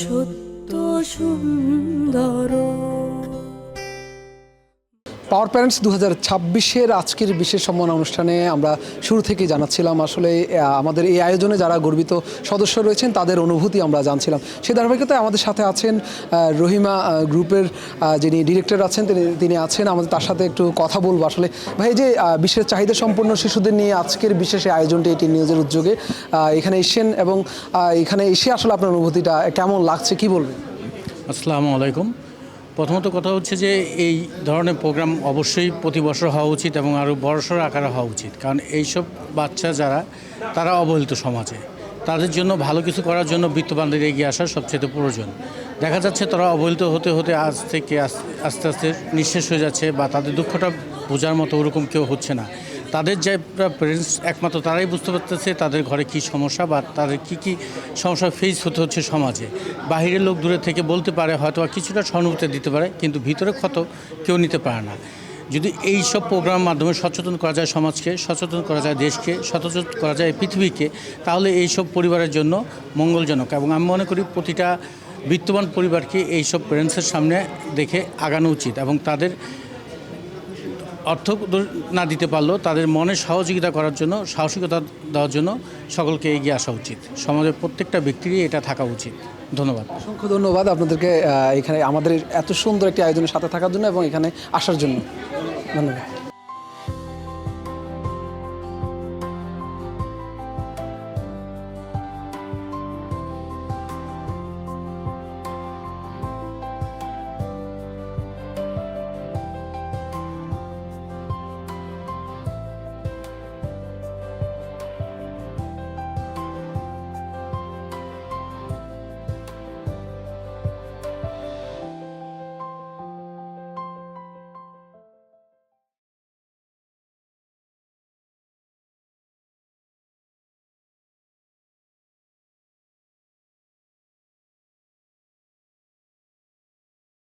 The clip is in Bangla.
সত্য সুন্দর। পাওয়ার প্যারেন্টস 2026-এর আজকের বিশেষ সম্মান অনুষ্ঠানে আমরা শুরু থেকেই জানাচ্ছিলাম আসলে আমাদের এই আয়োজনে যারা গর্বিত সদস্য রয়েছেন তাদের অনুভূতি আমরা জানছিলাম। সেই ধারাবাহিকতায় আমাদের সাথে আছেন রহিমা গ্রুপের যিনি ডিরেক্টর আছেন তিনি আছেন আমাদের, তার সাথে একটু কথা বলবো। আসলে ভাই, যে বিশেষ চাহিদা সম্পন্ন শিশুদের নিয়ে আজকের বিশেষ আয়োজনটি, এটি নিউজের উদ্যোগে এখানে এসেছেন এবং এখানে এসে আসলে আপনার অনুভূতিটা কেমন লাগছে, কি বলবেন? আসসালামু আলাইকুম। প্রথমত কথা হচ্ছে যে এই ধরনের প্রোগ্রাম অবশ্যই প্রতি বছর হওয়া উচিত এবং আরও বড়সড় আকারে হওয়া উচিত, কারণ এইসব বাচ্চা যারা তারা অবহেলিত সমাজে, তাদের জন্য ভালো কিছু করার জন্য বিত্তবানদের এগিয়ে আসা সবচেয়ে প্রয়োজন। দেখা যাচ্ছে তারা অবহেলিত হতে হতে আজ থেকে আস্তে আস্তে নিঃশেষ হয়ে যাচ্ছে, বা তাদের দুঃখটা বোঝার মতো ওরকম কেউ হচ্ছে না। তাদের যে প্যারেন্টস একমাত্র তারাই বুঝতে পারতেছে তাদের ঘরে কী সমস্যা বা তাদের কী সমস্যা ফেস হতে হচ্ছে সমাজে। বাহিরের লোক দূরে থেকে বলতে পারে, হয়তো কিছুটা সহানুভূতি দিতে পারে, কিন্তু ভিতরে ক্ষত কেউ নিতে পারে না। যদি এই সব প্রোগ্রামের মাধ্যমে সচেতন করা যায় সমাজকে, সচেতন করা যায় দেশকে, সচেতন করা যায় পৃথিবীকে, তাহলে এই সব পরিবারের জন্য মঙ্গলজনক। এবং আমি মনে করি প্রতিটা বিত্তবান পরিবারকে এই সব প্যারেন্টসের সামনে দেখে আগানো উচিত, এবং তাদের অর্থ না দিতে পারলেও তাদের মনে সহযোগিতা করার জন্য, সাহসিকতা দেওয়ার জন্য সকলকে এগিয়ে আসা উচিত। সমাজের প্রত্যেকটা ব্যক্তিরই এটা থাকা উচিত। ধন্যবাদ। অসংখ্য ধন্যবাদ আপনাদেরকে এখানে আমাদের এত সুন্দর একটি আয়োজনের সাথে থাকার জন্য এবং এখানে আসার জন্য। ধন্যবাদ।